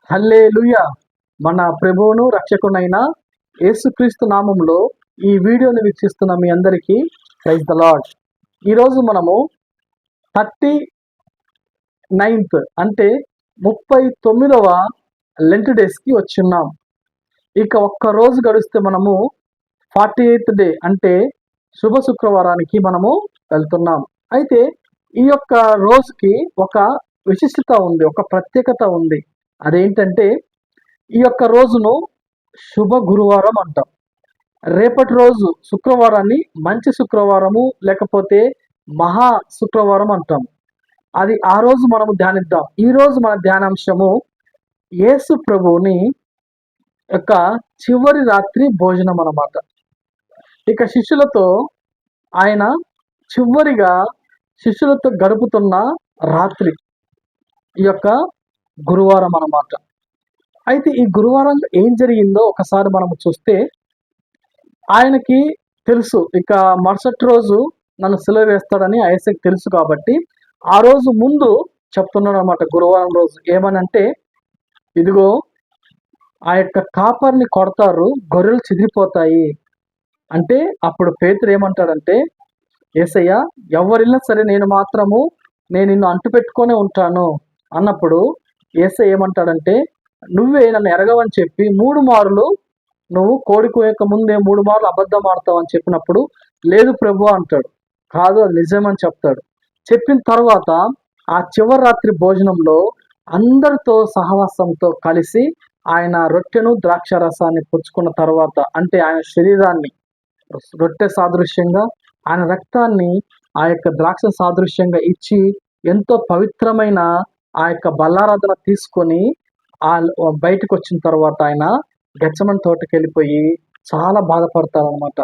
హల్లెలూయా. మన ప్రభువును రక్షకునైన యేసుక్రీస్తు నామములో ఈ వీడియోని వీక్షిస్తున్న మీ అందరికీ ప్రైజ్ ద లార్డ్. ఈరోజు మనము 39th అంటే 39వ లెంట్ డేస్కి వచ్చున్నాం. ఇక ఒక్క రోజు గడిస్తే మనము 48th డే అంటే శుభ శుక్రవారానికి మనము వెళ్తున్నాం. అయితే ఈ యొక్క రోజుకి ఒక విశిష్టత ఉంది, ఒక ప్రత్యేకత ఉంది. అదేంటంటే ఈ యొక్క రోజును శుభ గురువారం అంటాం. రేపటి రోజు శుక్రవారాన్ని మంచి శుక్రవారము లేకపోతే మహా శుక్రవారం అంటాం. అది ఆ రోజు మనము ధ్యానిద్దాం. ఈ రోజు మన ధ్యానాంశము యేసు ప్రభువుని యొక్క చివరి రాత్రి భోజనం అన్నమాట. ఇక శిష్యులతో ఆయన చివరిగా శిష్యులతో గడుపుతున్న రాత్రి ఈ యొక్క గురువారం అన్నమాట. అయితే ఈ గురువారం ఏం జరిగిందో ఒకసారి మనం చూస్తే ఆయనకి తెలుసు ఇక మరుసటి రోజు నన్ను సిలువ వేస్తాడని ఆయనకి తెలుసు. కాబట్టి ఆ రోజు ముందు చెప్తున్నాడు అనమాట. గురువారం రోజు ఏమనంటే, ఇదిగో ఆ యొక్క కాపర్ని కొడతారు, గొర్రెలు చిదిరిపోతాయి అంటే అప్పుడు పేతురు ఏమంటాడంటే, యేసయ్య ఎవరినా సరే నేను నిన్ను అంటు పెట్టుకొనే ఉంటాను అన్నప్పుడు యేసయ్య ఏమంటాడంటే, నువ్వే నన్ను ఎరగవని చెప్పి 3 మారులు నువ్వు కోడి కూయక ముందే 3 మార్లు అబద్ధం ఆడతావు అని చెప్పినప్పుడు, లేదు ప్రభు అంటాడు. కాదు, అది నిజమని చెప్తాడు. చెప్పిన తర్వాత ఆ చివరి రాత్రి భోజనంలో అందరితో సహవాసంతో కలిసి ఆయన రొట్టెను ద్రాక్ష రసాన్ని పుచ్చుకున్న తర్వాత, అంటే ఆయన శరీరాన్ని రొట్టె సాదృశ్యంగా ఆయన రక్తాన్ని ఆ యొక్క ద్రాక్ష సాదృశ్యంగా ఇచ్చి ఎంతో పవిత్రమైన ఆ యొక్క బల్లారాధన తీసుకొని బయటకు వచ్చిన తర్వాత ఆయన గెత్సెమనే తోటకి వెళ్ళిపోయి చాలా బాధపడతాడు అనమాట.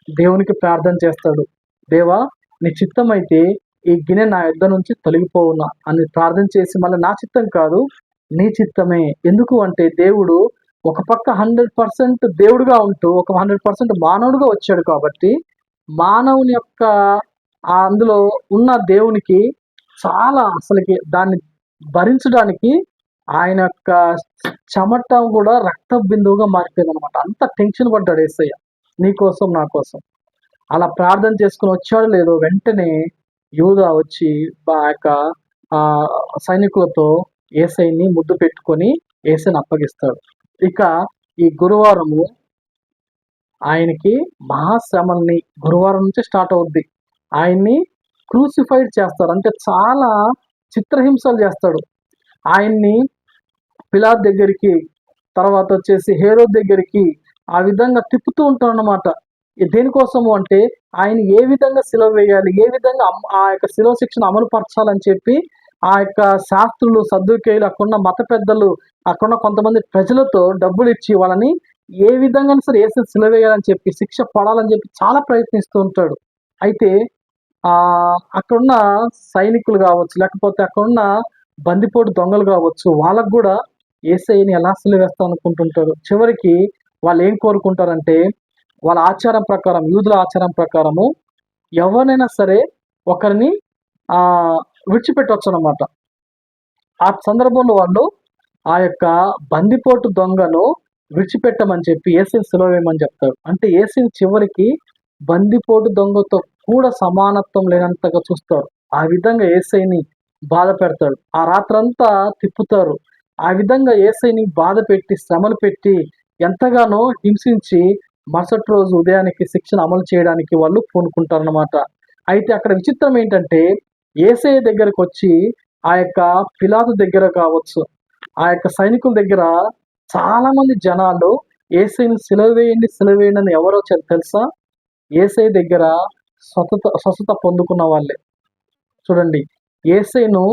దేవునికి ప్రార్థన చేస్తాడు. దేవా, నీ చిత్తం అయితే ఈ గిన్నె నా యుద్ధ నుంచి తొలగిపోవునా అని ప్రార్థన చేసి, మళ్ళీ నా చిత్తం కాదు నీ చిత్తమే. ఎందుకు అంటే దేవుడు ఒక పక్క 100% దేవుడుగా ఉంటూ ఒక 100% మానవుడుగా వచ్చాడు. కాబట్టి మానవుని యొక్క అందులో ఉన్న దేవునికి చాలా అసలుకి దాన్ని భరించడానికి ఆయన యొక్క చెమట కూడా రక్త బిందువుగా మారిపోయింది అనమాట. అంత టెన్షన్ పడ్డాడు యేసయ్య, నీ కోసం నా కోసం. అలా ప్రార్థన చేసుకుని వచ్చాడు లేదో, వెంటనే యూదా వచ్చి ఆ యొక్క సైనికులతో యేసయ్యని ముద్దు పెట్టుకొని యేసయ్యని అప్పగిస్తాడు. ఇక ఈ గురువారము ఆయనకి మహాశ్రమల్ని గురువారం నుంచి స్టార్ట్ అవుద్ది. ఆయన్ని క్రూసిఫైడ్ చేస్తారు, అంటే చాలా చిత్రహింసలు చేస్తాడు. ఆయన్ని పిలాతు దగ్గరికి, తర్వాత వచ్చేసి హేరోదు దగ్గరికి ఆ విధంగా తిప్పుతూ ఉంటాడు అన్నమాట. దేనికోసము అంటే ఆయన ఏ విధంగా సిలువ వేయాలి, ఏ విధంగా ఆ యొక్క శిలువ శిక్షను అమలు పరచాలని చెప్పి ఆ యొక్క శాస్త్రులు, సద్దుకేయులు, అక్కడున్న మత పెద్దలు, అక్కడున్న కొంతమంది ప్రజలతో డబ్బులు ఇచ్చి వాళ్ళని ఏ విధంగా సరే యేసుని సిలువ వేయాలని చెప్పి, శిక్ష పడాలని చెప్పి చాలా ప్రయత్నిస్తూ ఉంటాడు. అయితే అక్కడున్న సైనికులు కావచ్చు, లేకపోతే అక్కడున్న బందిపోటు దొంగలు కావచ్చు, వాళ్ళకు కూడా యేసయ్యని ఎలా సిలువ వేస్తాం అనుకుంటుంటారు. చివరికి వాళ్ళు ఏం కోరుకుంటారంటే, వాళ్ళ ఆచారం ప్రకారం, యూదుల ఆచారం ప్రకారము ఎవరినైనా సరే ఒకరిని విడిచిపెట్టవచ్చు అన్నమాట. ఆ సందర్భంలో వాళ్ళు ఆ యొక్క బందిపోటు దొంగను విడిచిపెట్టమని చెప్పి యేసుని సిలువ వేయమని చెప్తారు. అంటే యేసుని చివరికి బందిపోటు దొంగతో కూడా సమానత్వం లేనంతగా చూస్తారు. ఆ విధంగా యేసయ్యని బాధ పెడతాడు. ఆ రాత్రంతా తిప్పుతారు. ఆ విధంగా యేసయ్యని బాధ పెట్టి, శ్రమలు పెట్టి, ఎంతగానో హింసించి మరుసటి రోజు ఉదయానికి శిక్షను అమలు చేయడానికి వాళ్ళు పూనుకుంటారన్నమాట. అయితే అక్కడ విచిత్రం ఏంటంటే, యేసయ్య దగ్గరకు వచ్చి ఆ యొక్క పిలాతు దగ్గర కావచ్చు, ఆ యొక్క సైనికుల దగ్గర చాలా మంది జనాలు యేసయ్యని సిలువ వేయండి అని ఎవరో తెలుసా? యేసయ్య దగ్గర స్వస్థత పొందుకున్న వాళ్ళే. చూడండి, యేసయ్యను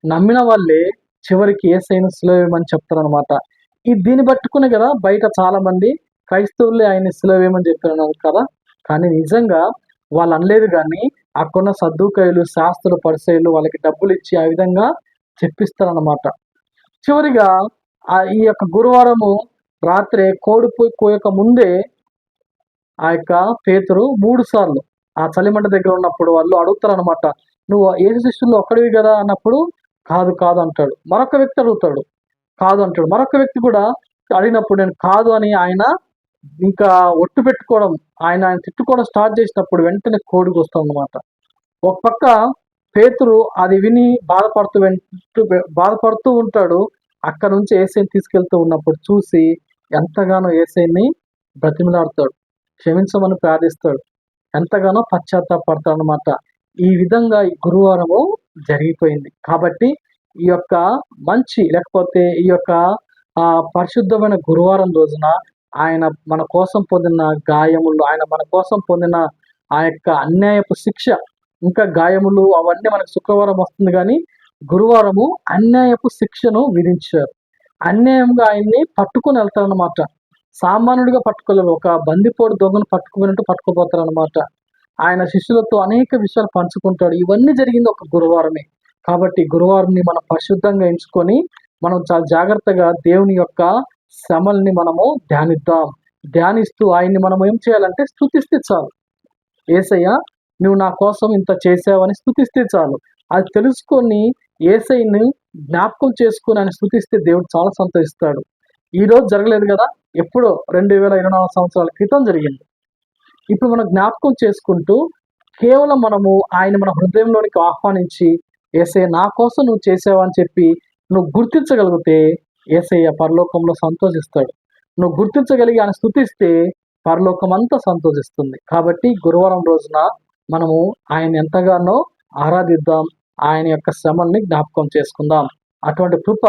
నమ్మిన వాళ్ళే చివరికి యేసయ్యను సిలువ వేయమని చెప్తారనమాట. దీన్ని పట్టుకునే కదా బయట చాలా మంది క్రైస్తవులే ఆయన్ని సిలువ వేయమని చెప్పారు కదా. కానీ నిజంగా వాళ్ళు అనలేదు. కానీ అక్కడున్న సద్దుకాయులు, శాస్త్రులు, పరిసయ్యులు వాళ్ళకి డబ్బులు ఇచ్చి ఆ విధంగా చెప్పిస్తారనమాట. చివరిగా ఈ యొక్క గురువారము రాత్రి కోడి కోయక ముందే ఆ యొక్క పేతురు 3 సార్లు ఆ చలిమంట దగ్గర ఉన్నప్పుడు వాళ్ళు అడుగుతారనమాట, నువ్వు యేసు శిష్యుల్లో ఒక్కడివి కదా అన్నప్పుడు, కాదు కాదు అంటాడు. మరొక వ్యక్తి అడుగుతాడు, కాదు అంటాడు. మరొక వ్యక్తి కూడా అడిగినప్పుడు నేను కాదు అని ఆయన ఇంకా ఒట్టు పెట్టుకోవడం, ఆయన తిట్టుకోవడం స్టార్ట్ చేసినప్పుడు వెంటనే కోడికి వస్తాం అన్నమాట. ఒక పక్క పేతురు అది విని బాధపడుతూ ఉంటాడు. అక్కడ నుంచి యేసయ్యని తీసుకెళ్తూ ఉన్నప్పుడు చూసి ఎంతగానో యేసయ్యని బ్రతిమిలాడతాడు, క్షమించమని ప్రార్థిస్తాడు, ఎంతగానో పశ్చాత్తాపడతాడు అన్నమాట. ఈ విధంగా ఈ గురువారము జరిగిపోయింది. కాబట్టి ఈ యొక్క మంచి లేకపోతే ఈ యొక్క పరిశుద్ధమైన గురువారం రోజున ఆయన మన కోసం పొందిన గాయములు, ఆయన మన కోసం పొందిన ఆ యొక్క అన్యాయపు శిక్ష, ఇంకా గాయములు అవన్నీ మనకు శుక్రవారం వస్తుంది, కానీ గురువారము అన్యాయపు శిక్షను విధించారు. అన్యాయంగా ఆయన్ని పట్టుకొని వెళ్తారనమాట. సామాన్యుడిగా పట్టుకోలేరు, ఒక బందిపోటు దొంగను పట్టుకున్నట్టు పట్టుకుపోతారనమాట. ఆయన శిష్యులతో అనేక విషయాలు పంచుకుంటాడు. ఇవన్నీ జరిగింది ఒక గురువారమే. కాబట్టి గురువారంని మనం పరిశుద్ధంగా ఎంచుకొని మనం చాలా జాగ్రత్తగా దేవుని యొక్క శ్రమల్ని మనము ధ్యానిద్దాం. ధ్యానిస్తూ ఆయన్ని మనం ఏం చేయాలంటే స్తుతిస్తే చాలు. యేసయ్య నువ్వు నా కోసం ఇంత చేసావని స్తుతిస్తే చాలు. అది తెలుసుకొని యేసయ్యని జ్ఞాపకం చేసుకుని ఆయన స్తుతిస్తే దేవుడు చాలా సంతోషిస్తాడు. ఈ రోజు జరగలేదు కదా, ఎప్పుడో 2024 సంవత్సరాల క్రితం జరిగింది. ఇప్పుడు మనం జ్ఞాపకం చేసుకుంటూ కేవలం మనము ఆయన మన హృదయంలోనికి ఆహ్వానించి యేసయ్య నా కోసం నువ్వు చేసావని చెప్పి నువ్వు గుర్తించగలిగితే యేసయ్య పరలోకంలో సంతోషిస్తాడు. నువ్వు గుర్తించగలిగి ఆయన స్తుతిస్తే పరలోకం అంతా సంతోషిస్తుంది. కాబట్టి గురువారం రోజున మనము ఆయన ఎంతగానో ఆరాధిద్దాం, ఆయన యొక్క శ్రమల్ని జ్ఞాపకం చేసుకుందాం. అటువంటి కృప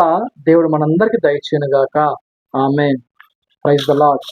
దేవుడు మనందరికీ దయచేయునుగాక. ఆమేన్. Praise the lord.